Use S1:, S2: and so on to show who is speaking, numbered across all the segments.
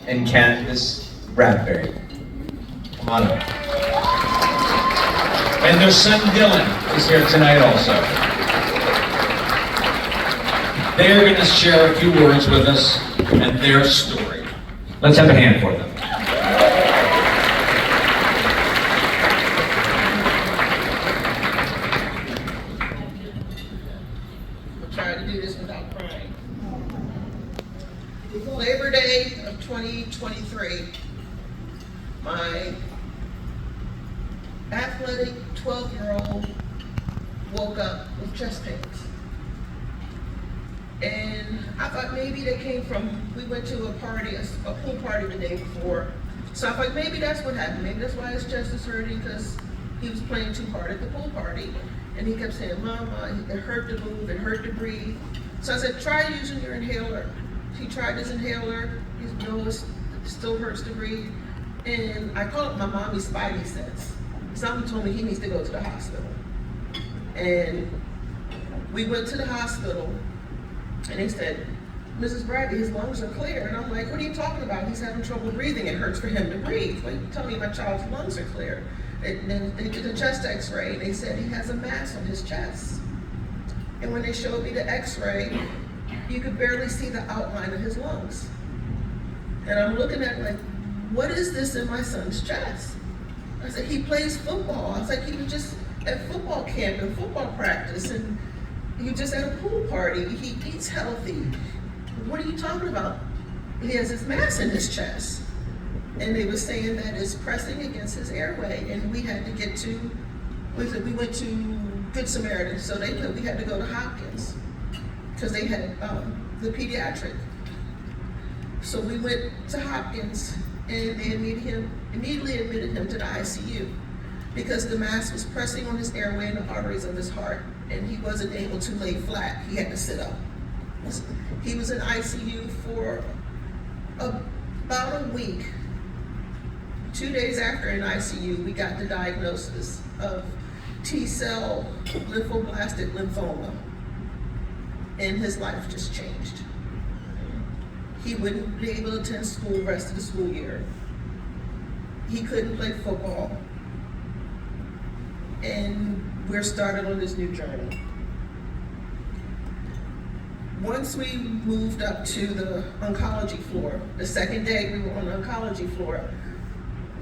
S1: and Candice Bradbury. Come on up. And their son Dylan is here tonight also. They are going to share a few words with us and their story. Let's have a hand for them.
S2: We'll try to do this without crying. Labor Day of 2023, my athletic 12-year-old woke up with chest pains. And I thought maybe they came from, we went to a party, a pool party the day before. So I thought maybe that's what happened. Maybe that's why his chest is hurting, because he was playing too hard at the pool party. And he kept saying, Mama, it hurt to move, it hurt to breathe. So I said, try using your inhaler. He tried his inhaler, his nose still hurts to breathe. And I call it my mommy's spidey sense. Someone told me he needs to go to the hospital. And we went to the hospital, and they said, Mrs. Bradley, his lungs are clear. And I'm like, what are you talking about? He's having trouble breathing. It hurts for him to breathe. Like, you tell me my child's lungs are clear. And then they did a chest x-ray. They said he has a mass on his chest. And when they showed me the x-ray, you could barely see the outline of his lungs. And I'm looking at it like, what is this in my son's chest? I said, he plays football. I was like, he was just at football camp and football practice, and he was just at a pool party. He eats healthy. What are you talking about? He has this mass in his chest. And they were saying that it's pressing against his airway, and we had to get to, we went to Good Samaritan, so we had to go to Hopkins, because they had the pediatric. So we went to Hopkins, and they immediately admitted him to the ICU, because the mass was pressing on his airway and the arteries of his heart, and he wasn't able to lay flat. He had to sit up. He was in ICU for about a week. 2 days after in ICU, we got the diagnosis of T-cell lymphoblastic lymphoma, and his life just changed. He wouldn't be able to attend school the rest of the school year. He couldn't play football. And we're started on this new journey. Once we moved up to the oncology floor, the second day we were on the oncology floor,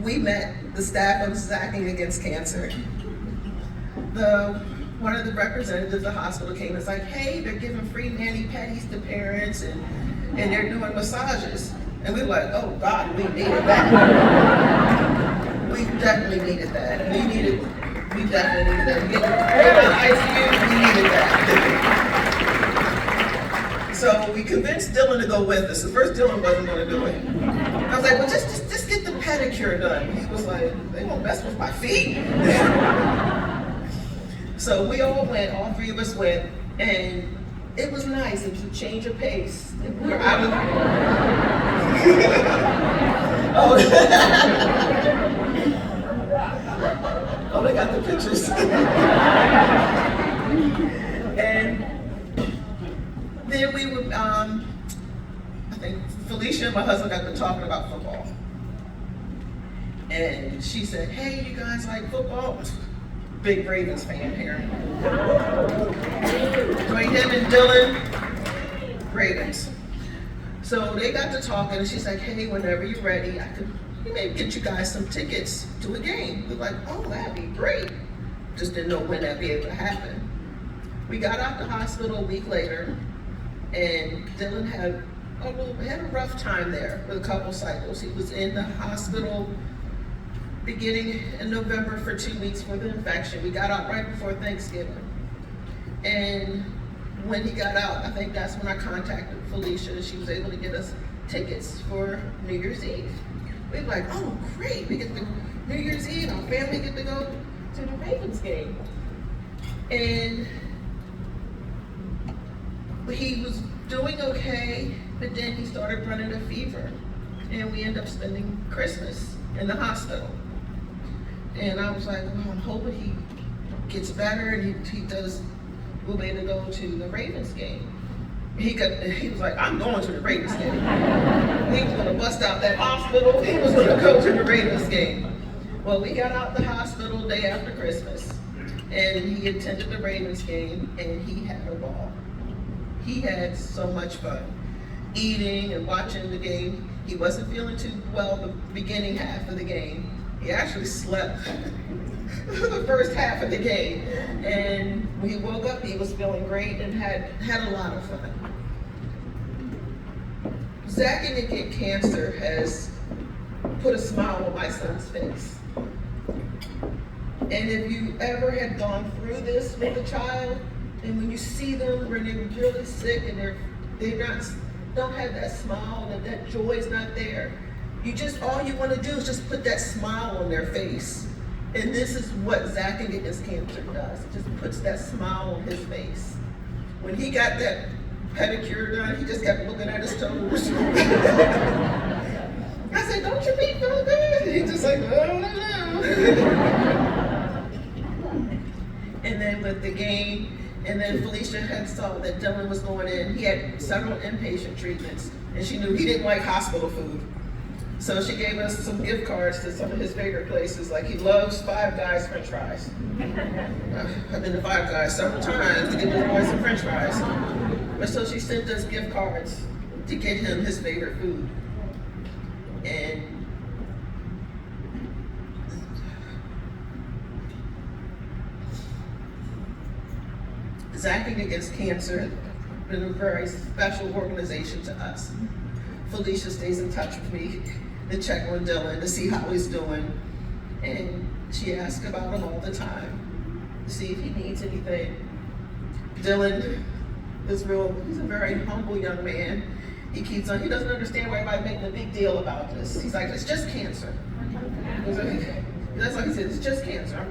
S2: we met the staff of ZACF Against Cancer. One of the representatives of the hospital came and was like, hey, they're giving free mani-pedis to parents, and they're doing massages. And we were like, oh God, we needed that. We definitely needed that. We definitely needed that. Get the ICU, we needed that. So we convinced Dylan to go with us. At first Dylan wasn't gonna do it. I was like, well, just get the pedicure done. He was like, they won't mess with my feet. So we all went, all three of us went, and it was nice. It was a change of pace. We were out of oh, oh, they got the pictures. And then we were, I think Felicia and my husband got to talking about football. And she said, hey, you guys like football? Big Ravens fan here. Between him and Dylan, Ravens. So they got to talking, and she's like, hey, whenever you're ready, I could maybe get you guys some tickets to a game. We were like, oh, that'd be great. Just didn't know when that'd be able to happen. We got out the hospital a week later, and Dylan had a rough time there with a couple cycles. He was in the hospital beginning in November for 2 weeks for the infection. We got out right before Thanksgiving. And when he got out, I think that's when I contacted Felicia. She was able to get us tickets for New Year's Eve. We were like, oh great, we get to New Year's Eve, our family get to go to the Ravens game. And he was doing okay, but then he started running a fever. And we ended up spending Christmas in the hospital. And I was like, well, I'm hoping he gets better and we'll be able to go to the Ravens game. he was like, I'm going to the Ravens game. He was gonna bust out that hospital. He was gonna go to the Ravens game. Well, we got out the hospital day after Christmas, and he attended the Ravens game, and he had a ball. He had so much fun eating and watching the game. He wasn't feeling too well the beginning half of the game. He actually slept the first half of the game. And when he woke up, he was feeling great and had a lot of fun. ZACF Against Cancer has put a smile on my son's face. And if you ever had gone through this with a child, and when you see them when they're really sick and don't have that smile and that joy is not there, all you want to do is just put that smile on their face. And this is what ZACF Against Cancer does. It just puts that smile on his face. When he got that pedicure done, he just kept looking at his toes. I said, don't your feet feel good? He's just like, no. And then with the game, and then Felicia had saw that Dylan was going in. He had several inpatient treatments, and she knew he didn't like hospital food. So she gave us some gift cards to some of his favorite places, like he loves Five Guys French fries. I've been to Five Guys several times to get his boy some French fries. But so she sent us gift cards to get him his favorite food. And ZACF Against Cancer has been a very special organization to us. Felicia stays in touch with me to check on Dylan to see how he's doing. And she asks about him all the time to see if he needs anything. Dylan is he's a very humble young man. He doesn't understand why everybody's making a big deal about this. He's like, it's just cancer. That's like he said, it's just cancer.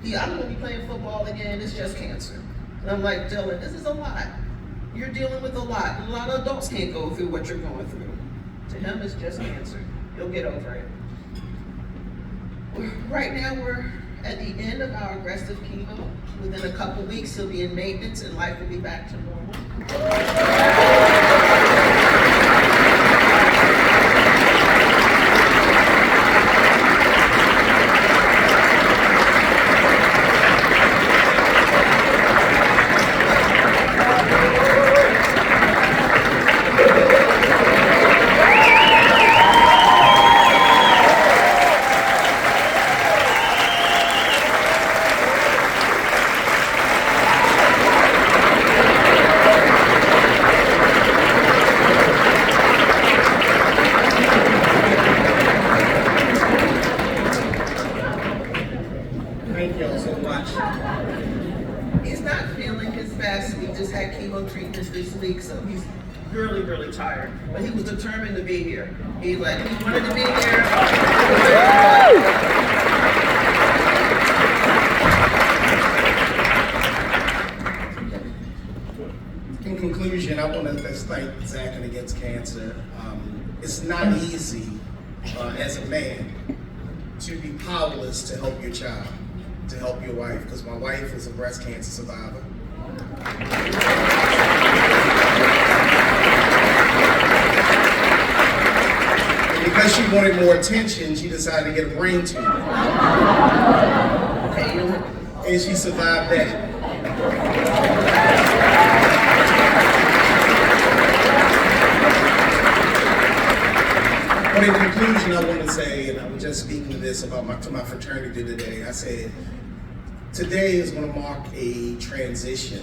S2: I'm gonna be playing football again, it's just cancer. And I'm like, Dylan, this is a lot. You're dealing with a lot. A lot of adults can't go through what you're going through. To him, it's just cancer. You'll get over it. Right now, we're at the end of our aggressive chemo. Within a couple weeks, he'll be in maintenance and life will be back to normal. Thank y'all so much. He's not feeling his best. We just had chemo treatments this week, so he's really, really tired. But he was determined to be here. He wanted to be here.
S3: In conclusion, I want to thank ZACF Against Cancer. It's not easy as a man to be powerless to help your child, to help your wife, because my wife is a breast cancer survivor. And because she wanted more attention, she decided to get a brain tumor. And she survived that. But in conclusion, I want to say, and I was just speaking to this to my fraternity today, I said, today is going to mark a transition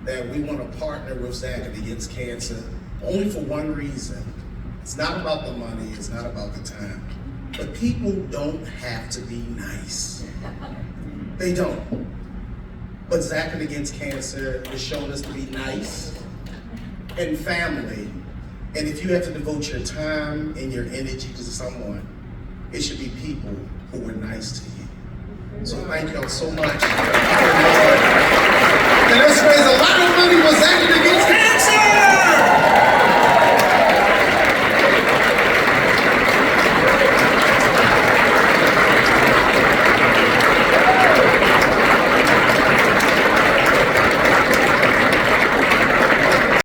S3: that we want to partner with ZACF Against Cancer only for one reason. It's not about the money, it's not about the time, but people don't have to be nice. They don't. But ZACF Against Cancer has shown us to be nice and family. And if you have to devote your time and your energy to someone, it should be people who were nice to you. So thank y'all so much. And let's raise a lot of money for ZACF Against